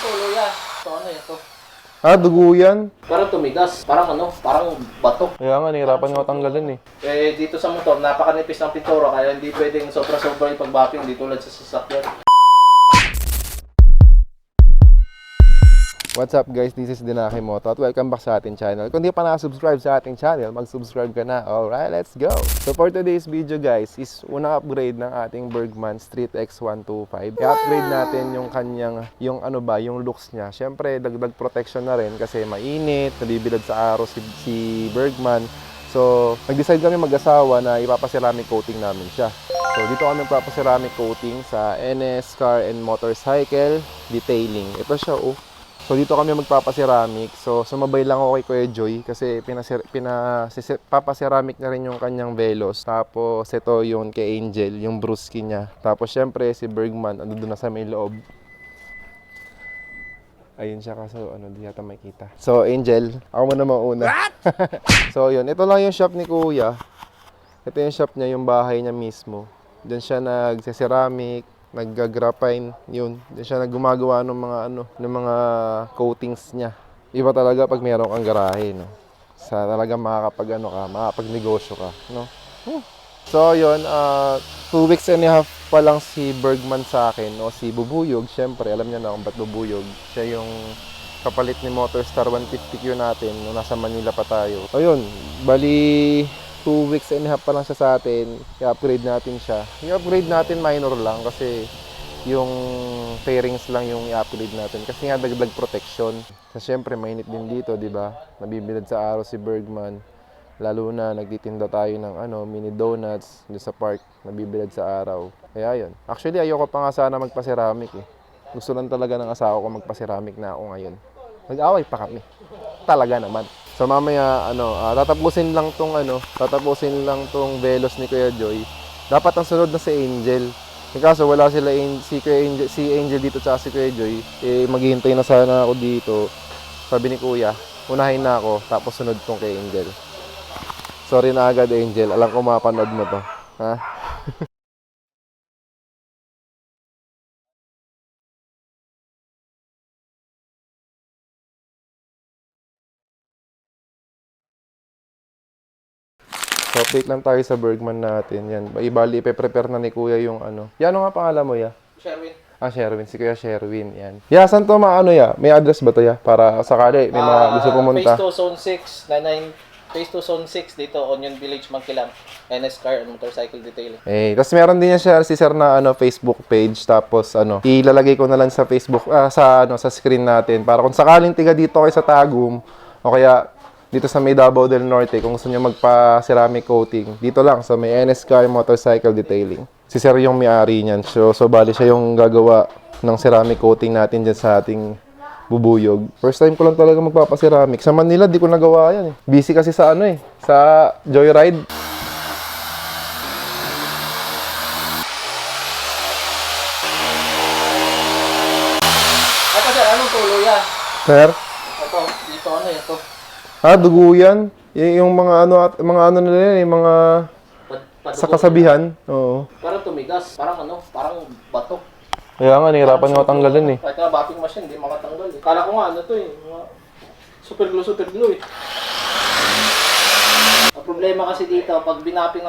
tulo yan. Ito ano ito? Ah, dugo yan. Parang tumigas. Parang ano? Parang bato. Kaya nga, nahirapan nga tanggalin eh. Eh, dito sa motor, napakanipis ng pintura kaya hindi pwedeng sobra-sobra yung pag-bapping di tulad sa sasakyan. What's up guys, this is Dinaki Moto at welcome back sa ating channel. Kung di pa nakasubscribe sa ating channel, mag-subscribe ka na. Alright, let's go! So for today's video guys, is unang upgrade ng ating Bergman Street X125. I-upgrade natin yung kanyang, yung looks niya. Siyempre, dagdag protection na rin kasi mainit, nabibilad sa araw si Bergman. So, nag-decide kami mag-asawa na ipapaceramic coating namin siya. So, dito kami ipapaceramic coating sa NS Car and Motorcycle Detailing. Ito siya, oh. So dito kami magpapaceramic. So sumabay lang ako kay Kuya Joy kasi papaceramic na rin yung kanyang Velos. Tapos ito yung kay Angel, yung Brusky niya. Tapos syempre si Bergman ando doon na sa may loob. Ayun siya kaso di yata makita. So Angel, ako muna mauna. So yun, ito lang yung shop ni Kuya. Ito yung shop niya, yung bahay niya mismo. Diyan siya nagse-ceramic, nagga-graphine, yun. Diyan siya gumagawa ng mga coatings niya. Iba talaga pag meron kang garahe, no. Sa talaga makakapagnegosyo ka, no. So, yun, 2 weeks and a half pa lang si Bergman sa akin, no, si Bubuyog, syempre, alam niya na kung ba't Bubuyog. Siya yung kapalit ni Motorstar 150Q natin nung nasa Manila pa tayo. So, yun, bali 2 weeks and a half pa lang siya sa atin, i-upgrade natin siya. I-upgrade natin minor lang kasi yung fairings lang yung i-upgrade natin kasi nga dagdag protection. Kasi syempre mainit din dito, di ba? Nabibilad sa araw si Bergman. Lalo na nagtitinda tayo ng mini donuts doon sa park, nabibilad sa araw. Kaya yun. Actually ayoko pa nga sana magpa-ceramic eh. Gusto lang talaga ng asawa ko magpa-ceramic na ako ngayon. Nag-away pa kami. Talaga naman. So mamaya tatapusin lang tong Velos ni Kuya Joy. Dapat ang sunod na si Angel. Kaso wala sila si Angel dito at si Kuya Joy. Maghihintay na sana ako dito. Sabi ni Kuya, unahin na ako tapos sunod tong kay Angel. Sorry na agad Angel, alam ko mapanood mo to. Ha? So, update lang tayo sa Bergman natin. Yan. Ibali, ipe-prepare na ni Kuya yung Yan, nga pangalan mo, ya? Sherwin. Sherwin. Si Kuya Sherwin. Yan. Ya, saan to ya? May address ba to, ya? Para sakali, may mga gusto pumunta. Phase 2 Zone 6, 99. Phase 2 Zone 6, dito, Onion Village, Mangkilam. NS Car and Motorcycle Detailing. Tapos meron din siya si Sir na Facebook page. Tapos ilalagay ko na lang sa Facebook, sa screen natin. Para kung sakaling tiga dito kayo sa Tagum, o kaya dito sa may Davao del Norte, kung gusto nyo magpa-ceramic coating, dito lang sa may NS Car Motorcycle Detailing. Si Sir yung may-ari niyan. So bali siya yung gagawa ng ceramic coating natin dyan sa ating Bubuyog. First time ko lang talaga magpapa-ceramic. Sa Manila, di ko nagawa yan eh. Busy kasi sa sa Joyride. Ito sir, anong tulo yan? Sir? Ito, dito ito. Dugo yan. Yung mga nila yan, yung mga sa kasabihan. Oo. Parang tumigas. Parang parang bato. Kaya nga, nahirapan nga tanggalin eh. Kahit nga bapping machine, hindi makatanggal eh. Kala ko nga to eh. Super glue eh. Ang problema kasi dito, pag binapping,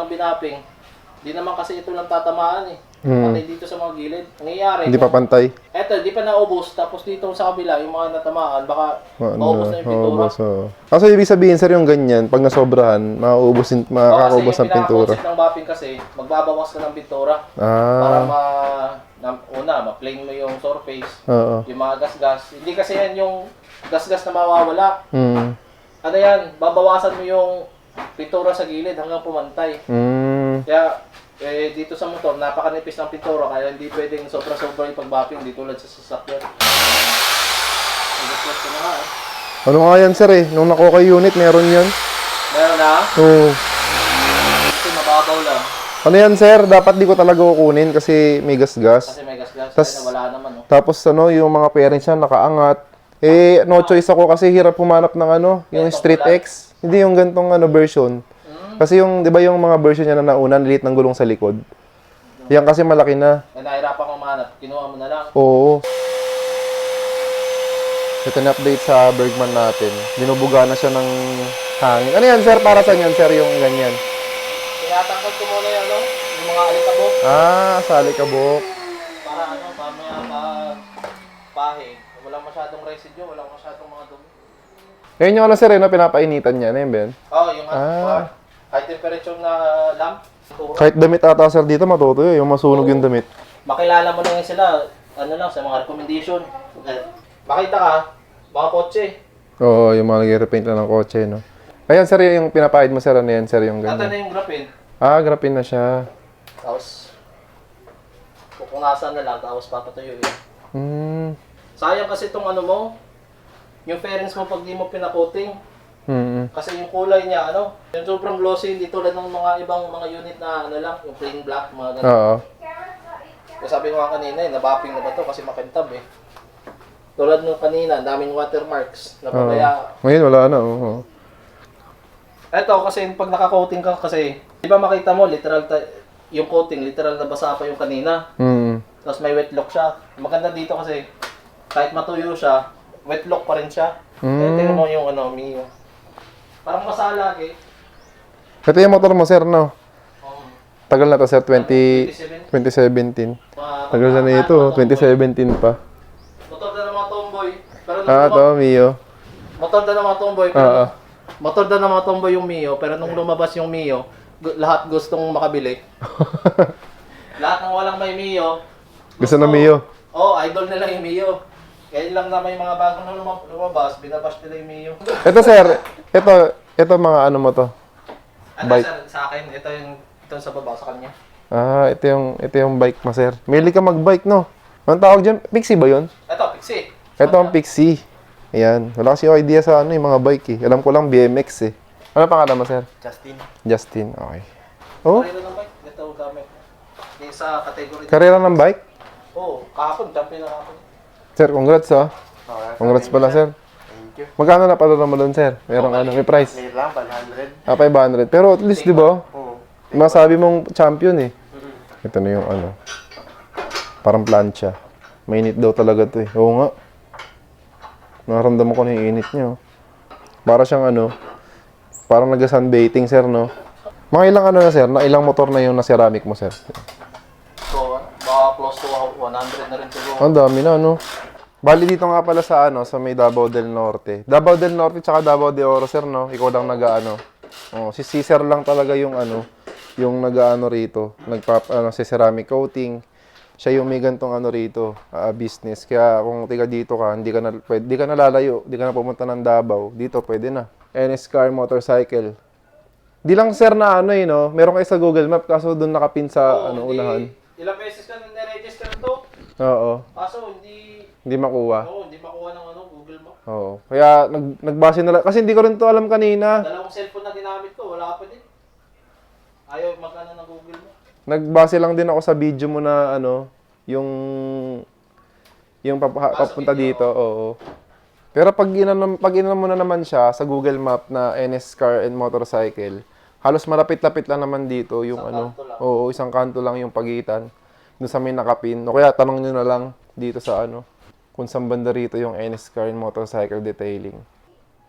di naman kasi ito lang tatamaan eh. Pati dito sa mga gilid. Nangyayari. Hindi pa pantay. Eto, di pa naubos. Tapos dito sa kabila, yung mga natamaan, baka maubos na yung pintura. Kasi ibig sabihin, sir, yung ganyan, pag nasobrahan, makakaubos ng pintura. Kasi yung ng bapping kasi, magbabawas ka ng pintura. Para ma-plane mo yung surface. Yung mga gas-gas. Hindi kasi yan yung gas-gas na mawawala. Yan, babawasan mo yung pintura sa gilid hanggang pumantay. Kaya, dito sa motor, napakanipis ng pintura kaya hindi pwedeng sobra-sobra yung pag-bapping di tulad sa sasakyan. Nag-gas ko na nga eh. Ano nga yan, sir eh? Nung nakuha unit, meron yan. Meron na? Oo. Kasi mababaw lang. Ano yan, sir? Dapat di ko talaga kukunin kasi may gas-gas. Kasi may gas-gas, Tas, wala naman. Tapos yung mga parents niya nakaangat. No choice ako kasi hirap pumanap ng yung Street X. Hindi yung gantong version. Kasi di ba yung mga version niya na nauna, liit ng gulong sa likod. Yan kasi malaki na. Nahirapan ko mahanap, kinuha mo na lang. Oo. Ito na update sa Bergman natin. Binubuga na siya ng hangin. Ano yan, sir? Para saan yan, sir, yung ganyan? Tinatangkad ko muna yung, yung mga alikabok. Sa alikabok. Para mamaya pahid. Walang masyadong residue, walang masyadong mga dumi. Yan yung sir, pinapainitan niya. Ano yun, Ben? Yung high temperature na lamp. Kahit damit ata, sir, dito matutuyo. Yung masunog yung damit. Makilala mo na yun sila, sa mga recommendation. Makita ka, mga kotse. Oo, yung mga nag-repaint na ng kotse, no? Ayan, sir, yung pinapahid mo, sir, ano yan, sir, yung Ito ganyan? na yung graphene. Graphene na siya. Tapos, pupunasan na lang, tapos papatuyuin. Sayang kasi itong yung fairings mo pag di mo pinakoting. Kasi yung kulay niya, yung sobrang glossy, hindi tulad ng mga ibang mga unit na yung plain black, mga ganun. Oo. Kaya sabi ko nga kanina, nabapping na ba to kasi makintab eh. Tulad nung kanina, daming watermarks. Napabaya. Ngayon, wala na, oo. Eto, kasi pag naka-coating ka kasi, di ba makita mo, literal, yung coating, literal na basa pa yung kanina. Tapos may wet lock siya. Maganda dito kasi, kahit matuyo siya, wet lock pa rin siya. Kaya tingnan mo yung Mio. Parang basa lagi. Ito yung motor mo, sir, no? Tagal na to, sir, 2017. Tagal na ito, 2017 pa. Motor na ng mga tomboy. Pero To, Mio. motor na ng mga tomboy. Pero motor na ng mga tomboy yung Mio. Pero nung lumabas yung Mio, lahat gustong makabili. Lahat ng walang may Mio. Gusto na Mio. Idol nila yung Mio. Kaya lang na may mga bagong na lumabas, binabash nila yung Mio. Ito, sir, ito mga ano mo to? Bike. Sir, sa akin, ito sa baba sa kanya. Ito yung bike mo, sir. Mahilig ka mag-bike, no? Anong tawag dyan? Pixie ba yun? Ito, Pixie. Ito ang Pixie. Ayan. Wala kasi idea sa yung mga bike eh. Alam ko lang BMX eh. Ano pangalan mo, sir? Justin, okay. Karera ng bike, ito gamit. Yung sa category. Karera ng bike? Kahapon, champion na kahapon. Sir, congrats Congrats pala, sir. Thank you. Magkano na pala mo doon, sir? May price? May lang, 100. 500. Pero at least, di ba? Oo. Masabi mong champion eh. Ito na yung parang plancha. Mainit daw talaga to eh. Oo nga. Nakaramdaman ko na yung init niya. Para siyang parang nag-sunbathing, sir, no? Mga ilang na, sir? Ilang motor na yung na-ceramic mo, sir? So, baka close to 100 na rin siguro. Ang dami na, no? Bali dito nga pala sa sa may Davao del Norte. Davao del Norte tsaka Davao de Oro, sir, no? Ikaw lang si Cesar lang talaga yung yung nag-ano rito, si ceramic coating. Siya yung may gantong rito, business. Kaya kung tiga dito ka, hindi ka na lalayo, hindi ka na pumunta ng Davao, dito pwede na. NS Car Motorcycle. Di lang, sir, na no? Meron kayo sa Google Map kaso doon nakapin sa unahan. Ilang beses ka na na-register to? Oo. Kaso hindi makuha. hindi makuha ng Google Map. Oo. Kaya nagbase na lang kasi hindi ko rin to alam kanina. Dalawang cellphone na ginamit ko, wala pa din. Ayaw magkano ng Google Map. Nagbase lang din ako sa video mo na yung papunta dito, oo. Pero pag inanom mo na naman siya sa Google Map na NS Car and Motorcycle, halos malapit-lapit lang naman dito yung kanto lang. Oo, isang kanto lang yung pagitan doon sa may nakapin. O kaya tanong nyo na lang dito sa kung saan banda rito yung NS Car and Motorcycle Detailing.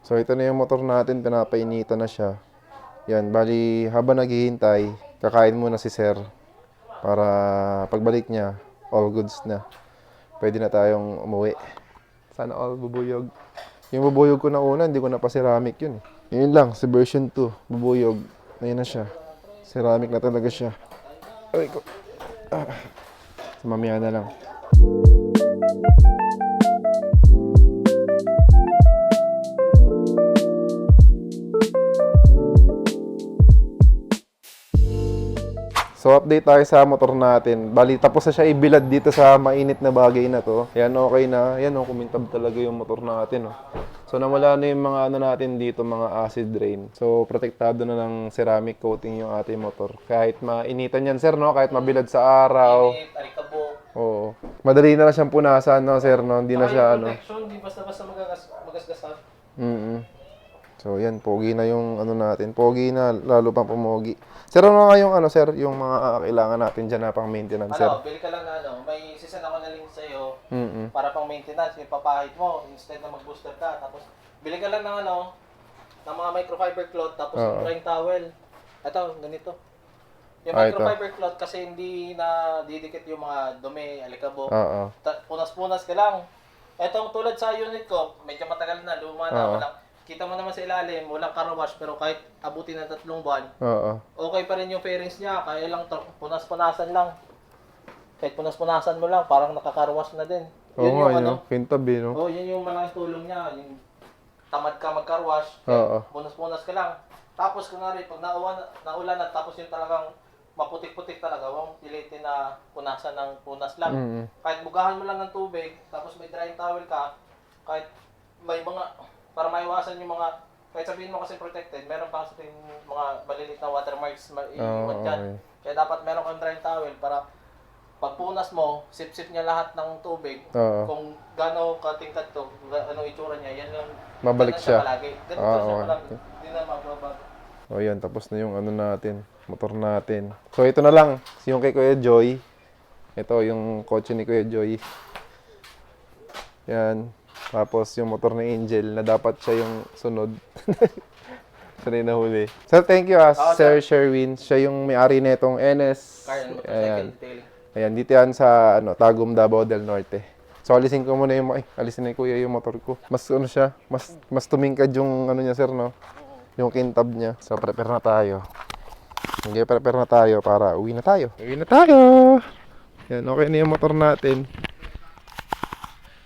So ito na yung motor natin, pinapainitan na siya. Yan, bali habang naghihintay, kakain muna si sir para pagbalik niya, all goods na. Pwede na tayong umuwi. Sana all bubuyog. Yung bubuyog ko na una, hindi ko na pa ceramic yun eh. Yun lang, si version 2, bubuyog. Ayun na siya. Ceramic na talaga siya. Ay ko. So, mamaya na lang. So update tayo sa motor natin. Bali tapos na siya ibilad dito sa mainit na bagay na to. Yan, okay na. Yan, kumintab talaga yung motor natin. So nawala na yung mga natin dito, mga acid rain. So protektado na ng ceramic coating yung ating motor. Kahit mainitan yan, sir, no? Kahit mabilad sa araw. Alikabok. Oo. Madali na lang siyang punasan, no, sir, no? Hindi na siya protection, hindi basta-basta magasgasan. So yan, pogi na yung natin. Pogi na, lalo pang pumogi. Sir, ano nga yung sir, yung mga kailangan natin dyan na pang maintenance, sir? Bili ka lang na may season ako na link sa'yo. Para pang maintenance, yung papahid mo, instead na mag-booster ka. Tapos, bili ka lang ng ng mga microfiber cloth, tapos yung drying towel. Ito, ganito. Yung microfiber cloth kasi hindi na didikit yung mga dumi, alikabok. Punas-punas ka lang. Etong tulad sa unit ko, medyo matagal na, luma na, walang, kita mo naman sa ilalim, walang car wash, pero kahit abutin ng 3 buwan, okay pa rin yung fairings niya, kaya lang punas-punasan lang. Kahit punas-punasan mo lang, parang nakaka-wash na din. Yun yung pintab no? Yun yung malaking tulong niya. Yung tamad ka mag-car wash, punas-punas ka lang. Tapos kunwari, pag naulan at tapos yung talagang maputik-putik talaga, huwag pilitin na punasan ng punas lang. Kahit bugahan mo lang ng tubig, tapos may drying towel ka, kahit may mga, para maiwasan yung mga, kahit sabihin mo kasi protected, meron pa kasi mga maliliit na watermarks iiwan dyan. Kaya dapat meron kang drying towel para pagpunas mo, sip-sip niya lahat ng tubig. Kung gaano katingkad to, ano itsura niya, yan lang. Mabalik siya. Palagi. Ganito siya palagi. Hindi na mababago. O yan, tapos na yung natin, motor natin. So ito na lang, yung kay Kuya Joy. Ito yung kotse ni Kuya Joy. Yan. Tapos yung motor ni Angel na dapat siya yung sunod. Siya na yung nahuli. Sir, thank you Sir Sherwin. Siya yung may-ari nitong NS. Car and motorcycle detailing. Ayan, dito yan sa Tagum, Davao del Norte. So alisin ko muna yung alisin ni Kuya yung motor ko. Mas siya, mas tumingkad yung niya sir, no? Yung kintab niya. So prepare na tayo. Okay, prepare na tayo para uwi na tayo. Uwi na tayo. Yan, okay na yung motor natin.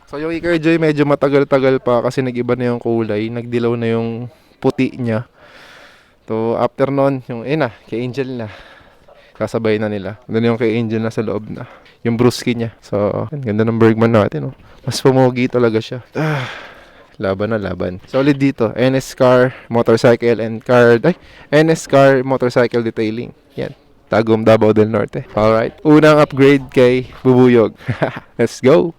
So yung Kuya Joy medyo matagal-tagal pa kasi nag-iba na yung kulay, nagdilaw na yung puti niya. So after nun, yung kay Angel na. Kasabay na nila. Doon yung kay Angel na sa loob na. Yung brusky niya. So, ganda ng Bergman natin. Mas pumogi talaga siya. Laban na laban. Solid dito. NS Car Motorcycle and Car. NS Car Motorcycle Detailing. Yan. Tagum, Davao del Norte. Alright. Unang upgrade kay Bubuyog. Let's go!